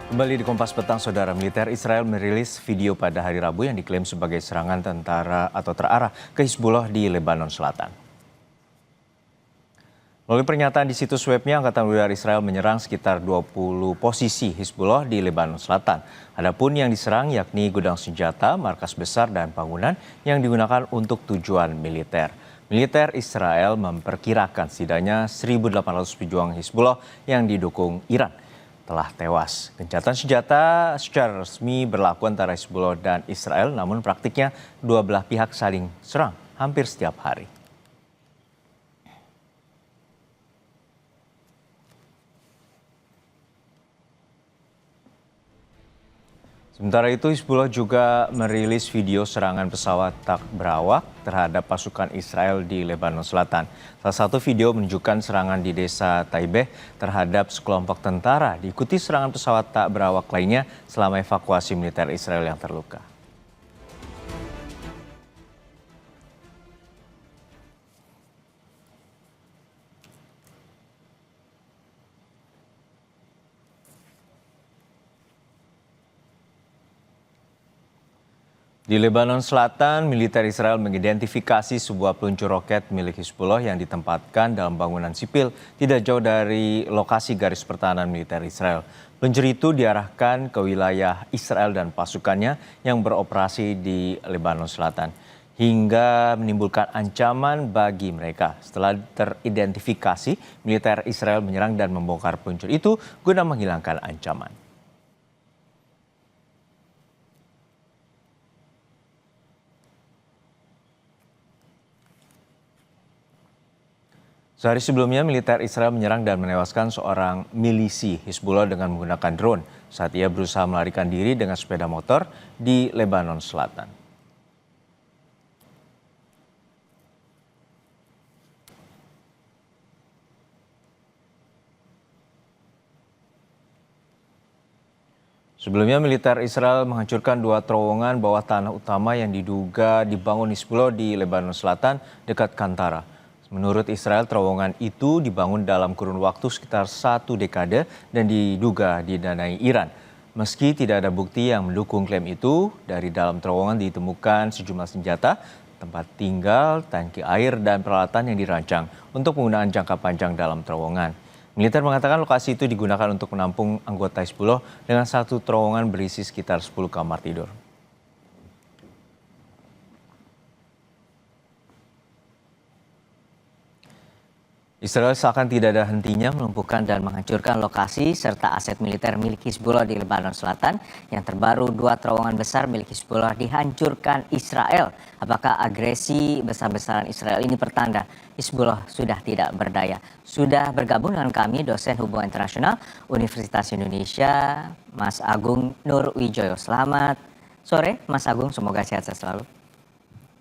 Kembali di Kompas Petang, Saudara. Militer Israel merilis video pada hari Rabu yang diklaim sebagai serangan tentara atau terarah ke Hizbullah di Lebanon Selatan. Melalui pernyataan di situs webnya, Angkatan Udara Israel menyerang sekitar 20 posisi Hizbullah di Lebanon Selatan. Adapun yang diserang yakni gudang senjata, markas besar, dan bangunan yang digunakan untuk tujuan militer. Militer Israel memperkirakan setidaknya 1.800 pejuang Hizbullah yang didukung Iran telah tewas. Gencatan senjata secara resmi berlaku antara Hizbullah dan Israel, namun praktiknya dua belah pihak saling serang hampir setiap hari. Sementara itu, Hizbullah juga merilis video serangan pesawat tak berawak terhadap pasukan Israel di Lebanon Selatan. Salah satu video menunjukkan serangan di desa Taibeh terhadap sekelompok tentara, diikuti serangan pesawat tak berawak lainnya selama evakuasi militer Israel yang terluka. Di Lebanon Selatan, militer Israel mengidentifikasi sebuah peluncur roket milik Hizbullah yang ditempatkan dalam bangunan sipil tidak jauh dari lokasi garis pertahanan militer Israel. Peluncur itu diarahkan ke wilayah Israel dan pasukannya yang beroperasi di Lebanon Selatan, hingga menimbulkan ancaman bagi mereka. Setelah teridentifikasi, militer Israel menyerang dan membongkar peluncur itu guna menghilangkan ancaman. Sehari sebelumnya, militer Israel menyerang dan menewaskan seorang milisi Hizbullah dengan menggunakan drone saat ia berusaha melarikan diri dengan sepeda motor di Lebanon Selatan. Sebelumnya, militer Israel menghancurkan dua terowongan bawah tanah utama yang diduga dibangun Hizbullah di Lebanon Selatan dekat Kantara. Menurut Israel, terowongan itu dibangun dalam kurun waktu sekitar 1 dekade dan diduga didanai Iran. Meski tidak ada bukti yang mendukung klaim itu, dari dalam terowongan ditemukan sejumlah senjata, tempat tinggal, tangki air, dan peralatan yang dirancang untuk penggunaan jangka panjang dalam terowongan. Militer mengatakan lokasi itu digunakan untuk menampung anggota Hizbullah dengan satu terowongan berisi sekitar 10 kamar tidur. Israel seakan tidak ada hentinya melumpuhkan dan menghancurkan lokasi serta aset militer milik Hizbullah di Lebanon Selatan. Yang terbaru, dua terowongan besar milik Hizbullah dihancurkan Israel. Apakah agresi besar-besaran Israel ini pertanda Hizbullah sudah tidak berdaya? Sudah bergabung dengan kami dosen hubungan internasional Universitas Indonesia, Mas Agung Nurwijoyo. Selamat sore Mas Agung, semoga sehat-sehat selalu.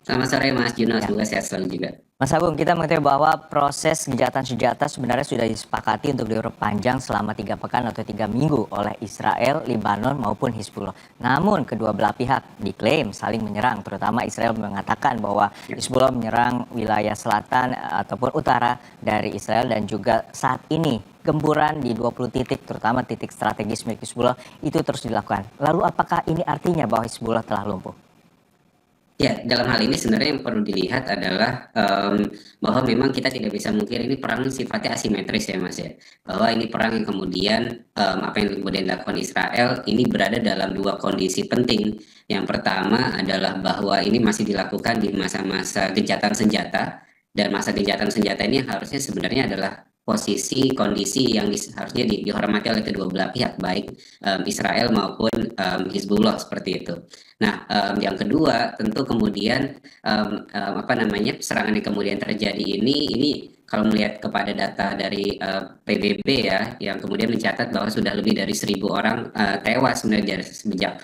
Selamat sore Mas Juno, semoga sehat selalu juga. Mas Agung, kita mengetahui bahwa proses gencatan senjata sebenarnya sudah disepakati untuk diperpanjang selama 3 pekan atau 3 minggu oleh Israel, Lebanon maupun Hizbullah. Namun kedua belah pihak diklaim saling menyerang, terutama Israel mengatakan bahwa Hizbullah menyerang wilayah selatan ataupun utara dari Israel, dan juga saat ini gemburan di 20 titik, terutama titik strategis milik Hizbullah itu terus dilakukan. Lalu apakah ini artinya bahwa Hizbullah telah lumpuh? Ya, dalam hal ini sebenarnya yang perlu dilihat adalah bahwa memang kita tidak bisa mungkiri ini perang sifatnya asimetris ya Mas ya. Bahwa ini perang yang kemudian apa yang kemudian dilakukan Israel ini berada dalam dua kondisi penting. Yang pertama adalah bahwa ini masih dilakukan di masa-masa gencatan senjata, dan masa gencatan senjata ini harusnya sebenarnya adalah posisi kondisi yang harusnya dihormati oleh kedua belah pihak, baik Israel maupun Hizbullah seperti itu. Nah, yang kedua tentu kemudian serangan yang kemudian terjadi ini kalau melihat kepada data dari PBB ya, yang kemudian mencatat bahwa sudah lebih dari 1.000 orang tewas sebenarnya sejak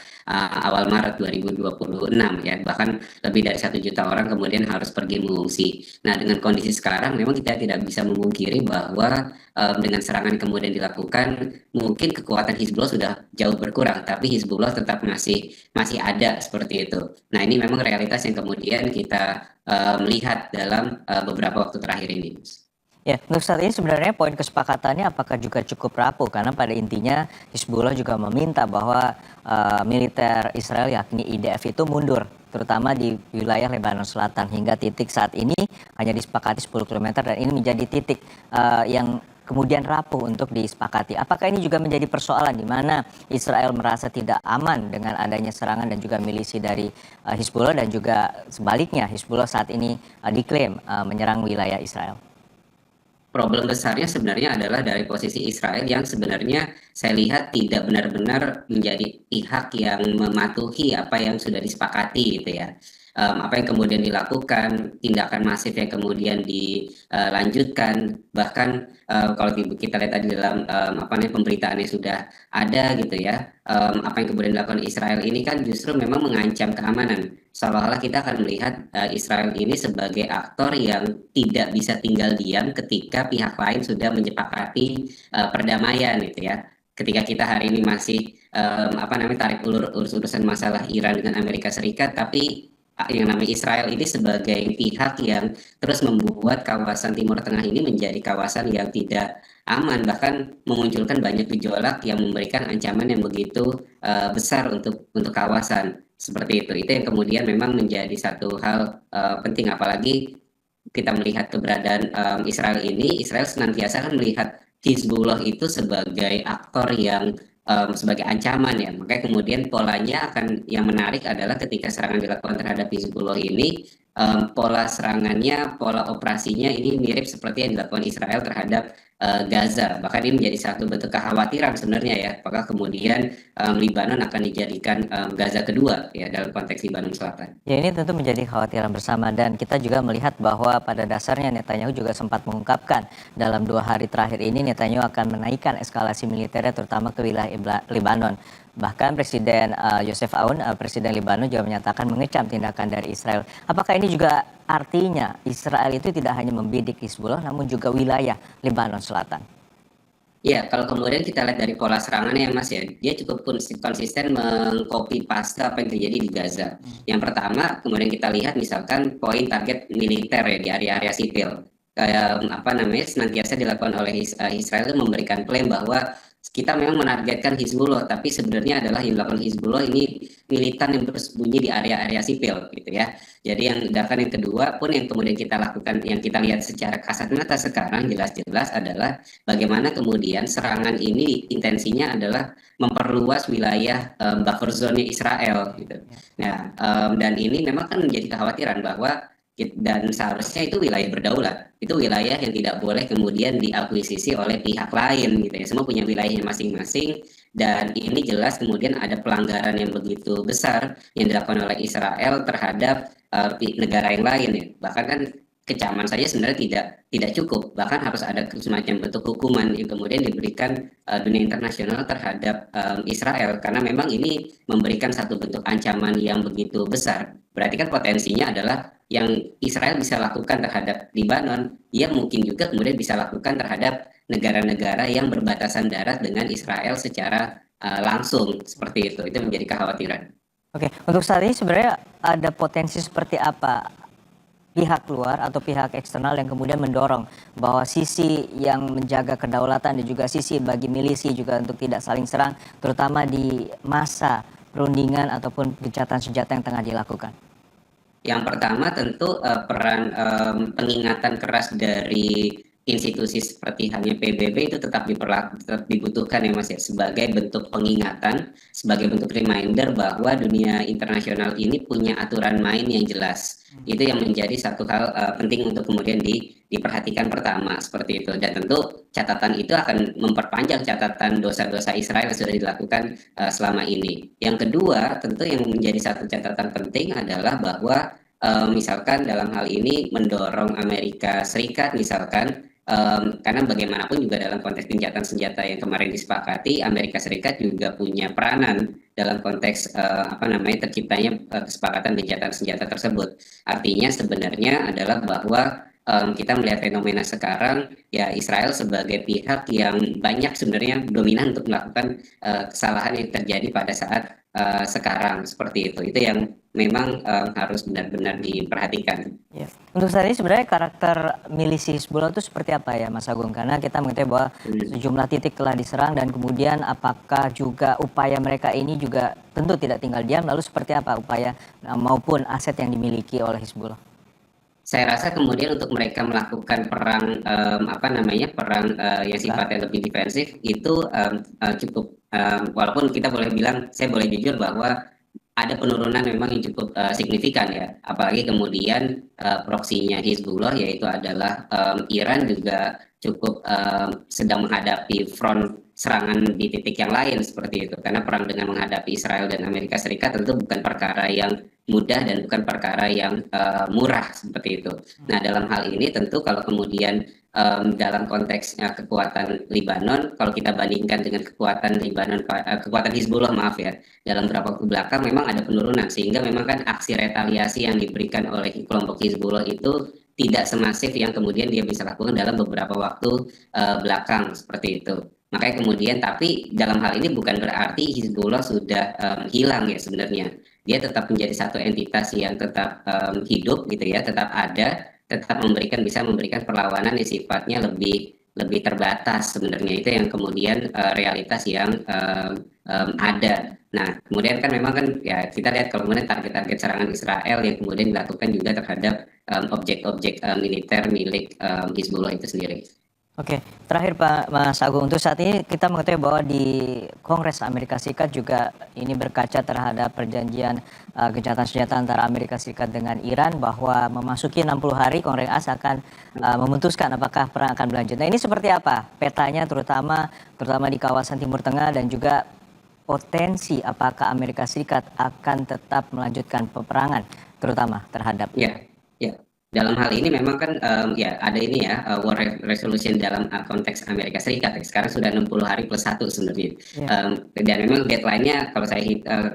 awal Maret 2026 ya, bahkan lebih dari 1 juta orang kemudian harus pergi mengungsi. Nah, dengan kondisi sekarang memang kita tidak bisa memungkiri bahwa dengan serangan yang kemudian dilakukan mungkin kekuatan Hizbullah sudah jauh berkurang, tapi Hizbullah tetap masih ada seperti itu. Nah, ini memang realitas yang kemudian kita melihat dalam beberapa waktu terakhir ini. Ya, untuk saat ini sebenarnya poin kesepakatannya apakah juga cukup rapuh? Karena pada intinya Hizbullah juga meminta bahwa militer Israel yakni IDF itu mundur, terutama di wilayah Lebanon Selatan. Hingga titik saat ini hanya disepakati 10 kilometer dan ini menjadi titik yang kemudian rapuh untuk disepakati. Apakah ini juga menjadi persoalan di mana Israel merasa tidak aman dengan adanya serangan dan juga milisi dari Hizbullah dan juga sebaliknya Hizbullah saat ini diklaim menyerang wilayah Israel? Problem besarnya sebenarnya adalah dari posisi Israel yang sebenarnya saya lihat tidak benar-benar menjadi pihak yang mematuhi apa yang sudah disepakati gitu ya. Apa yang kemudian dilakukan, tindakan masif yang kemudian dilanjutkan, bahkan kalau kita lihat tadi dalam apa namanya pemberitaan yang sudah ada gitu ya, apa yang kemudian dilakukan Israel ini kan justru memang mengancam keamanan. Seolah-olah kita akan melihat Israel ini sebagai aktor yang tidak bisa tinggal diam ketika pihak lain sudah menyepakati perdamaian gitu ya. Ketika kita hari ini masih apa namanya tarik ulur urusan masalah Iran dengan Amerika Serikat, tapi yang namanya Israel ini sebagai pihak yang terus membuat kawasan Timur Tengah ini menjadi kawasan yang tidak aman, bahkan memunculkan banyak gejolak yang memberikan ancaman yang begitu besar untuk kawasan seperti itu. Itu yang kemudian memang menjadi satu hal penting, apalagi kita melihat keberadaan Israel ini. Israel senantiasa kan melihat Hizbullah itu sebagai aktor yang sebagai ancaman ya. Makanya kemudian polanya akan yang menarik adalah ketika serangan dilakukan terhadap Hizbullah ini, pola serangannya, pola operasinya ini mirip seperti yang dilakukan Israel terhadap Gaza. Bahkan ini menjadi satu bentuk kekhawatiran sebenarnya ya, apakah kemudian Lebanon akan dijadikan Gaza kedua ya dalam konteks Lebanon Selatan. Ya, ini tentu menjadi kekhawatiran bersama dan kita juga melihat bahwa pada dasarnya Netanyahu juga sempat mengungkapkan dalam 2 hari terakhir ini Netanyahu akan menaikkan eskalasi militernya terutama ke wilayah Lebanon. Bahkan Presiden Yosef Aoun, Presiden Lebanon juga menyatakan mengecam tindakan dari Israel. Apakah ini juga artinya Israel itu tidak hanya membidik Hizbullah namun juga wilayah Lebanon Selatan? Ya, kalau kemudian kita lihat dari pola serangannya ya Mas ya, dia cukup konsisten mengcopy paste apa yang terjadi di Gaza. Yang pertama, kemudian kita lihat misalkan poin target militer ya di area-area sipil. Kayak apa namanya senantiasa dilakukan oleh Israel itu memberikan klaim bahwa kita memang menargetkan Hizbullah, tapi sebenarnya adalah yang dilakukan Hizbullah ini militan yang bersembunyi di area-area sipil gitu ya. Jadi yang tindakan yang kedua pun yang kemudian kita lakukan, yang kita lihat secara kasat mata sekarang jelas-jelas adalah bagaimana kemudian serangan ini intensinya adalah memperluas wilayah buffer zone Israel gitu. Nah, dan ini memang kan menjadi kekhawatiran bahwa dan seharusnya itu wilayah berdaulat, itu wilayah yang tidak boleh kemudian diakuisisi oleh pihak lain gitu ya, semua punya wilayahnya masing-masing. Dan ini jelas kemudian ada pelanggaran yang begitu besar yang dilakukan oleh Israel terhadap negara yang lain ya. Bahkan kan kecaman saja sebenarnya tidak cukup, bahkan harus ada semacam bentuk hukuman yang kemudian diberikan dunia internasional terhadap Israel, karena memang ini memberikan satu bentuk ancaman yang begitu besar. Berarti kan potensinya adalah yang Israel bisa lakukan terhadap Lebanon, ia mungkin juga kemudian bisa lakukan terhadap negara-negara yang berbatasan darat dengan Israel secara langsung seperti itu. Itu menjadi kekhawatiran. Oke, untuk saat ini sebenarnya ada potensi seperti apa pihak luar atau pihak eksternal yang kemudian mendorong bahwa sisi yang menjaga kedaulatan dan juga sisi bagi milisi juga untuk tidak saling serang, terutama di masa perundingan ataupun gencatan senjata yang tengah dilakukan? Yang pertama tentu peran pengingatan keras dari institusi seperti halnya PBB itu tetap dibutuhkan ya Mas ya, sebagai bentuk pengingatan, sebagai bentuk reminder bahwa dunia internasional ini punya aturan main yang jelas. Itu yang menjadi satu hal penting untuk kemudian diperhatikan pertama seperti itu. Dan tentu catatan itu akan memperpanjang catatan dosa-dosa Israel yang sudah dilakukan selama ini. Yang kedua, tentu yang menjadi satu catatan penting adalah bahwa misalkan dalam hal ini mendorong Amerika Serikat misalkan, karena bagaimanapun juga dalam konteks gencatan senjata yang kemarin disepakati, Amerika Serikat juga punya peranan dalam konteks apa namanya terciptanya kesepakatan gencatan senjata tersebut. Artinya sebenarnya adalah bahwa kita melihat fenomena sekarang ya, Israel sebagai pihak yang banyak sebenarnya dominan untuk melakukan kesalahan yang terjadi pada saat sekarang seperti itu yang memang harus benar-benar diperhatikan. Ya. Untuk saat ini sebenarnya karakter milisi Hizbullah itu seperti apa ya Mas Agung? Karena kita mengetahui bahwa sejumlah titik telah diserang dan kemudian apakah juga upaya mereka ini juga tentu tidak tinggal diam, lalu seperti apa upaya maupun aset yang dimiliki oleh Hizbullah? Saya rasa kemudian untuk mereka melakukan perang perang yang sifatnya lebih defensif itu cukup, walaupun kita boleh bilang, saya boleh jujur bahwa ada penurunan memang yang cukup signifikan ya, apalagi kemudian proksinya Hizbullah yaitu adalah Iran juga cukup sedang menghadapi front serangan di titik yang lain seperti itu, karena perang dengan menghadapi Israel dan Amerika Serikat tentu bukan perkara yang mudah dan bukan perkara yang murah seperti itu. Nah, dalam hal ini tentu kalau kemudian dalam konteks kekuatan Lebanon, kalau kita bandingkan dengan kekuatan Lebanon, kekuatan Hizbullah maaf ya, dalam beberapa waktu belakang memang ada penurunan, sehingga memang kan aksi retaliasi yang diberikan oleh kelompok Hizbullah itu tidak semasif yang kemudian dia bisa lakukan dalam beberapa waktu belakang seperti itu. Makanya kemudian, tapi dalam hal ini bukan berarti Hizbullah sudah hilang ya sebenarnya. Dia tetap menjadi satu entitas yang tetap hidup gitu ya, tetap ada, tetap bisa memberikan perlawanan yang sifatnya lebih terbatas sebenarnya. Itu yang kemudian realitas yang ada. Nah, kemudian kan memang kan ya kita lihat kalau kemudian target-target serangan Israel yang kemudian dilakukan juga terhadap objek-objek militer milik Hizbullah itu sendiri. Oke, terakhir Pak Mas Agung, untuk saat ini kita mengetahui bahwa di Kongres Amerika Serikat juga ini berkaca terhadap perjanjian gencatan senjata antara Amerika Serikat dengan Iran, bahwa memasuki 60 hari Kongres akan memutuskan apakah perang akan berlanjut. Nah, ini seperti apa petanya terutama di kawasan Timur Tengah, dan juga potensi apakah Amerika Serikat akan tetap melanjutkan peperangan terutama terhadap Ya, ya. Dalam hal ini memang kan ya ada ini ya, war resolution dalam konteks Amerika Serikat ya. Sekarang sudah 60 hari plus 1 sebenarnya. Ya. Dan memang deadline-nya kalau saya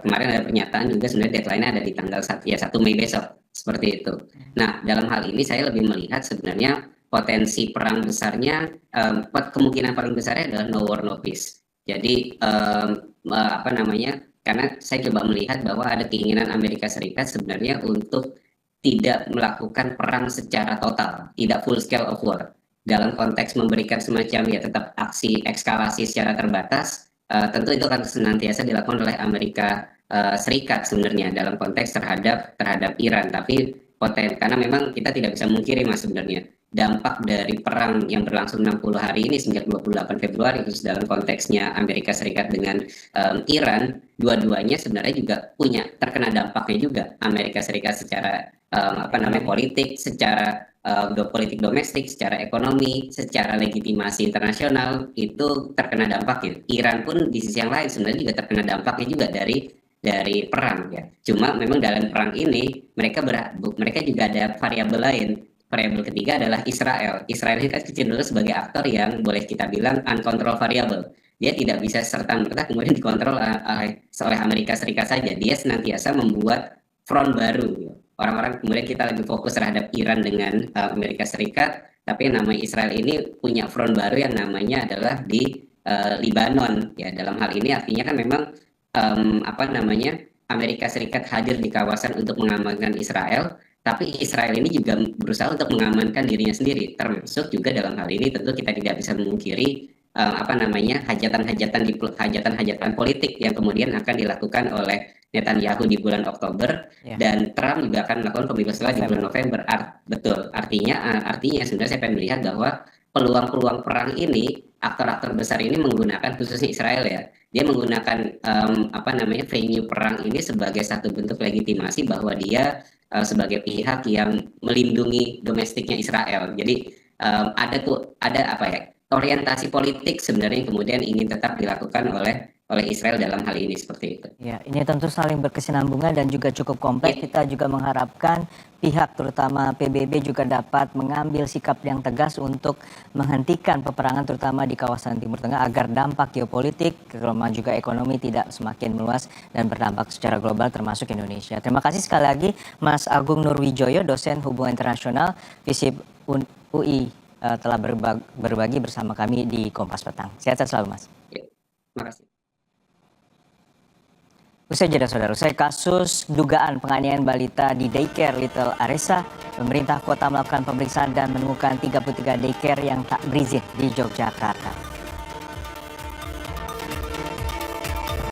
kemarin ada pernyataan juga, sebenarnya deadline-nya ada di tanggal 1 Mei besok seperti itu. Nah, dalam hal ini saya lebih melihat sebenarnya potensi perang besarnya, kemungkinan paling besarnya adalah no war no peace. Jadi karena saya coba melihat bahwa ada keinginan Amerika Serikat sebenarnya untuk tidak melakukan perang secara total, tidak full scale of war. Dalam konteks memberikan semacam ya tetap aksi ekskalasi secara terbatas, tentu itu akan senantiasa dilakukan oleh Amerika Serikat sebenarnya dalam konteks terhadap Iran. Tapi karena memang kita tidak bisa mungkiri Mas sebenarnya dampak dari perang yang berlangsung 60 hari ini sejak 28 Februari khusus dalam konteksnya Amerika Serikat dengan Iran, dua-duanya sebenarnya juga terkena dampaknya juga. Amerika Serikat secara politik, secara politik domestik, secara ekonomi, secara legitimasi internasional itu terkena dampaknya. Iran pun di sisi yang lain sebenarnya juga terkena dampaknya juga dari perang ya. Cuma memang dalam perang ini mereka juga ada variabel lain. Variabel ketiga adalah Israel. Israel ini kan cenderung sebagai aktor yang boleh kita bilang uncontrolled variable. Dia tidak bisa serta-merta kemudian dikontrol oleh Amerika Serikat saja. Dia senantiasa membuat front baru. Orang-orang kemudian kita lagi fokus terhadap Iran dengan Amerika Serikat, tapi yang namanya Israel ini punya front baru yang namanya adalah di Lebanon. Ya, dalam hal ini artinya kan memang Amerika Serikat hadir di kawasan untuk mengamankan Israel, tapi Israel ini juga berusaha untuk mengamankan dirinya sendiri, termasuk juga dalam hal ini tentu kita tidak bisa memungkiri hajatan-hajatan politik yang kemudian akan dilakukan oleh Netanyahu di bulan Oktober, dan Trump juga akan melakukan pembebasan di bulan November. Betul, artinya sebenarnya saya pengen melihat bahwa peluang-peluang perang ini, aktor-aktor besar ini menggunakan, khususnya Israel ya, dia menggunakan venue perang ini sebagai satu bentuk legitimasi bahwa dia sebagai pihak yang melindungi domestiknya Israel. Jadi ada orientasi politik sebenarnya yang kemudian ingin tetap dilakukan oleh Israel dalam hal ini seperti itu. Ya, ini tentu saling berkesinambungan dan juga cukup kompleks. Kita juga mengharapkan pihak terutama PBB juga dapat mengambil sikap yang tegas untuk menghentikan peperangan terutama di kawasan Timur Tengah agar dampak geopolitik, terutama juga ekonomi tidak semakin meluas dan berdampak secara global termasuk Indonesia. Terima kasih sekali lagi Mas Agung Nurwijoyo, dosen Hubungan Internasional FISIP UI, telah berbagi bersama kami di Kompas Petang. Sehat selalu Mas. Ya, terima kasih. Usai jeda saudara, usai kasus dugaan penganiayaan balita di daycare Little Aresa, pemerintah kota melakukan pemeriksaan dan menemukan 33 daycare yang tak berizin di Yogyakarta.